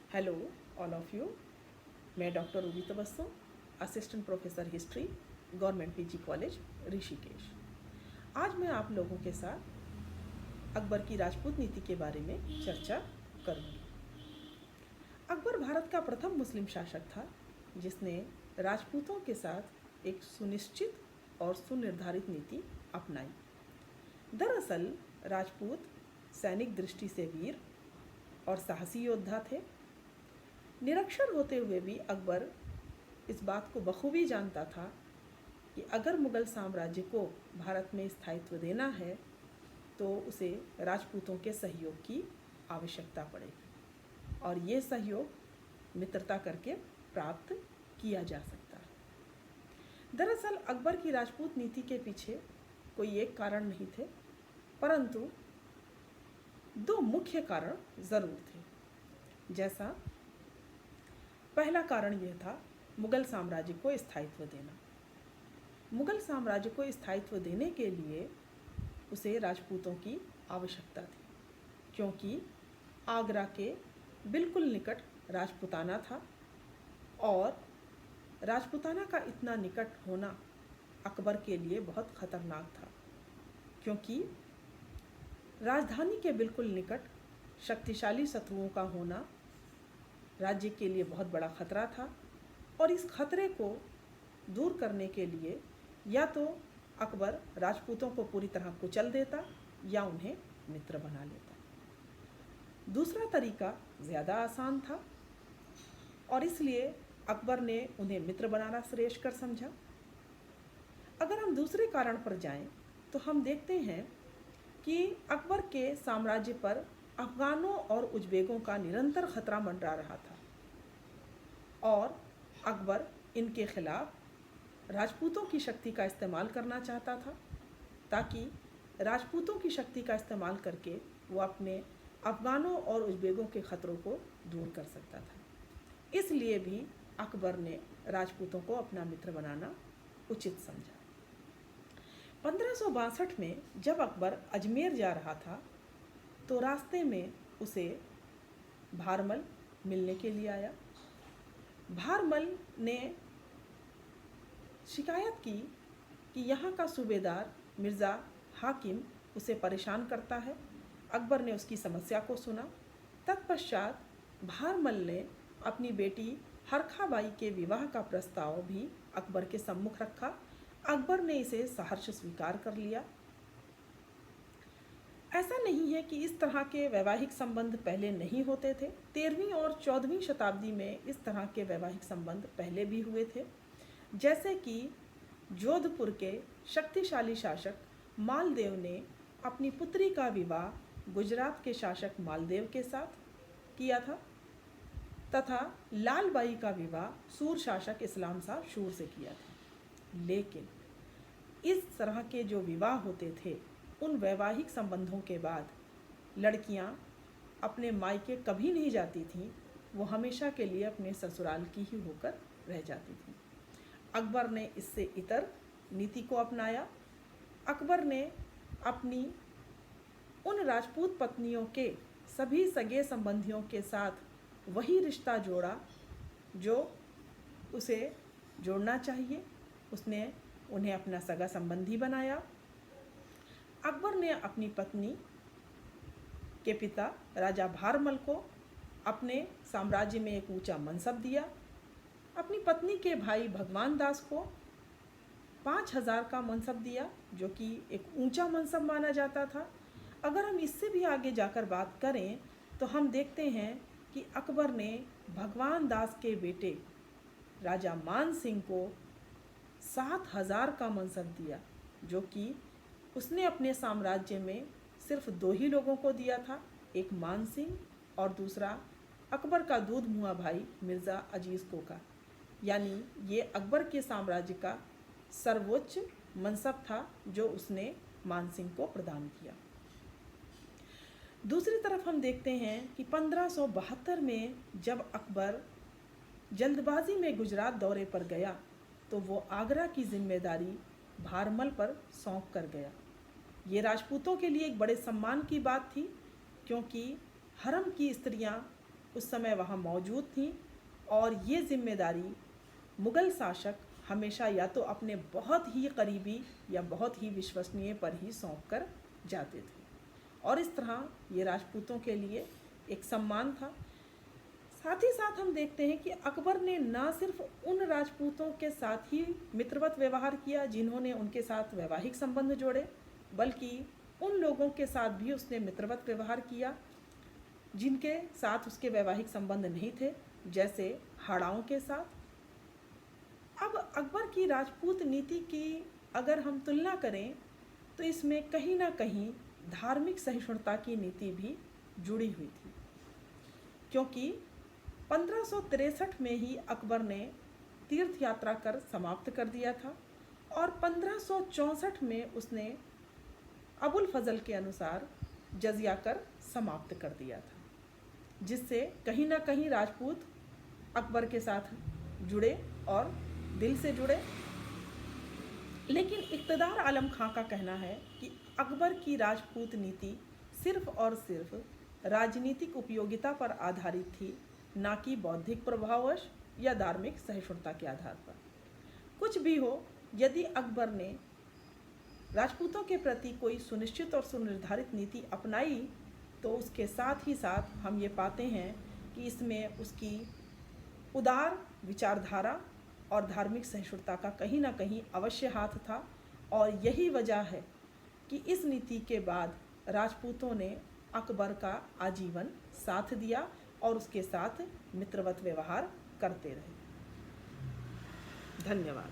Hello all of you. मैं doctor Ruby Tabassum, assistant professor history, government PG college Rishikesh. आज मैं आप लोगों के साथ अकबर की राजपूत नीति के बारे में चर्चा करूंगी। अकबर भारत का प्रथम मुस्लिम शासक था जिसने राजपूतों के साथ एक सुनिश्चित और सुनिर्धारित नीति अपनाई। दरअसल राजपूत सैनिक दृष्टि से वीर और साहसी योद्धा थे। निरक्षर होते हुए भी अकबर इस बात को बखूबी जानता था कि अगर मुग़ल साम्राज्य को भारत में स्थायित्व देना है तो उसे राजपूतों के सहयोग की आवश्यकता पड़ेगी और ये सहयोग मित्रता करके प्राप्त किया जा सकता है। दरअसल अकबर की राजपूत नीति के पीछे कोई एक कारण नहीं थे, परंतु दो मुख्य कारण ज़रूर थे। जैसा पहला कारण यह था मुग़ल साम्राज्य को स्थायित्व देना। मुग़ल साम्राज्य को स्थायित्व देने के लिए उसे राजपूतों की आवश्यकता थी, क्योंकि आगरा के बिल्कुल निकट राजपूताना था और राजपूताना का इतना निकट होना अकबर के लिए बहुत ख़तरनाक था, क्योंकि राजधानी के बिल्कुल निकट शक्तिशाली शत्रुओं का होना राज्य के लिए बहुत बड़ा खतरा था और इस खतरे को दूर करने के लिए या तो अकबर राजपूतों को पूरी तरह कुचल देता या उन्हें मित्र बना लेता। दूसरा तरीका ज़्यादा आसान था और इसलिए अकबर ने उन्हें मित्र बनाना श्रेयस्कर समझा। अगर हम दूसरे कारण पर जाएं तो हम देखते हैं कि अकबर के साम्राज्य पर अफ़गानों और उज़्बेकों का निरंतर खतरा मंडरा रहा था और अकबर इनके खिलाफ राजपूतों की शक्ति का इस्तेमाल करना चाहता था, ताकि राजपूतों की शक्ति का इस्तेमाल करके वो अपने अफ़गानों और उज़्बेकों के ख़तरों को दूर कर सकता था। इसलिए भी अकबर ने राजपूतों को अपना मित्र बनाना उचित समझा। 1562 में जब अकबर अजमेर जा रहा था तो रास्ते में उसे भारमल मिलने के लिए आया। भारमल ने शिकायत की कि यहाँ का सूबेदार मिर्ज़ा हाकिम उसे परेशान करता है। अकबर ने उसकी समस्या को सुना। तत्पश्चात भारमल ने अपनी बेटी हरखा बाई के विवाह का प्रस्ताव भी अकबर के सम्मुख रखा। अकबर ने इसे सहर्ष स्वीकार कर लिया। ऐसा नहीं है कि इस तरह के वैवाहिक संबंध पहले नहीं होते थे। 13वीं और 14वीं शताब्दी में इस तरह के वैवाहिक संबंध पहले भी हुए थे, जैसे कि जोधपुर के शक्तिशाली शासक मालदेव ने अपनी पुत्री का विवाह गुजरात के शासक मालदेव के साथ किया था तथा लाल बाई का विवाह सूर शासक इस्लाम शाह शूर से किया था। लेकिन इस तरह के जो विवाह होते थे, उन वैवाहिक संबंधों के बाद लड़कियां अपने मायके कभी नहीं जाती थीं, वो हमेशा के लिए अपने ससुराल की ही होकर रह जाती थीं। अकबर ने इससे इतर नीति को अपनाया। अकबर ने अपनी उन राजपूत पत्नियों के सभी सगे संबंधियों के साथ वही रिश्ता जोड़ा जो उसे जोड़ना चाहिए। उसने उन्हें अपना सगा संबंधी बनाया। अकबर ने अपनी पत्नी के पिता राजा भारमल को अपने साम्राज्य में एक ऊंचा मनसब दिया। अपनी पत्नी के भाई भगवान दास को 5000 का मनसब दिया, जो कि एक ऊंचा मनसब माना जाता था। अगर हम इससे भी आगे जाकर बात करें तो हम देखते हैं कि अकबर ने भगवान दास के बेटे राजा मान सिंह को 7000 का मनसब दिया, जो कि उसने अपने साम्राज्य में सिर्फ 2 ही लोगों को दिया था, एक मान सिंह और दूसरा अकबर का दूध मुआ भाई मिर्ज़ा अजीज़ कोका। यानी ये अकबर के साम्राज्य का सर्वोच्च मनसब था जो उसने मान सिंह को प्रदान किया। दूसरी तरफ हम देखते हैं कि 1572 में जब अकबर जल्दबाजी में गुजरात दौरे पर गया तो वो आगरा की जिम्मेदारी भारमल पर सौंप कर गया। ये राजपूतों के लिए एक बड़े सम्मान की बात थी, क्योंकि हरम की स्त्रियां उस समय वहाँ मौजूद थीं और ये जिम्मेदारी मुग़ल शासक हमेशा या तो अपने बहुत ही करीबी या बहुत ही विश्वसनीय पर ही सौंप कर जाते थे और इस तरह ये राजपूतों के लिए एक सम्मान था। साथ ही साथ हम देखते हैं कि अकबर ने न सिर्फ उन राजपूतों के साथ ही मित्रवत व्यवहार किया जिन्होंने उनके साथ वैवाहिक संबंध जोड़े, बल्कि उन लोगों के साथ भी उसने मित्रवत व्यवहार किया जिनके साथ उसके वैवाहिक संबंध नहीं थे, जैसे हाड़ाओं के साथ। अब अकबर की राजपूत नीति की अगर हम तुलना करें तो इसमें कहीं ना कहीं धार्मिक सहिष्णुता की नीति भी जुड़ी हुई थी, क्योंकि 1563 में ही अकबर ने तीर्थ यात्रा कर समाप्त कर दिया था और 1564 में उसने अबुल फजल के अनुसार जजिया कर समाप्त कर दिया था, जिससे कहीं ना कहीं राजपूत अकबर के साथ जुड़े और दिल से जुड़े। लेकिन इक़्तिदार आलम खां का कहना है कि अकबर की राजपूत नीति सिर्फ और सिर्फ राजनीतिक उपयोगिता पर आधारित थी, ना कि बौद्धिक प्रभाववश या धार्मिक सहिष्णुता के आधार पर। कुछ भी हो, यदि अकबर ने राजपूतों के प्रति कोई सुनिश्चित और सुनिर्धारित नीति अपनाई तो उसके साथ ही साथ हम ये पाते हैं कि इसमें उसकी उदार विचारधारा और धार्मिक सहिष्णुता का कहीं ना कहीं अवश्य हाथ था। और यही वजह है कि इस नीति के बाद राजपूतों ने अकबर का आजीवन साथ दिया और उसके साथ मित्रवत व्यवहार करते रहे। धन्यवाद।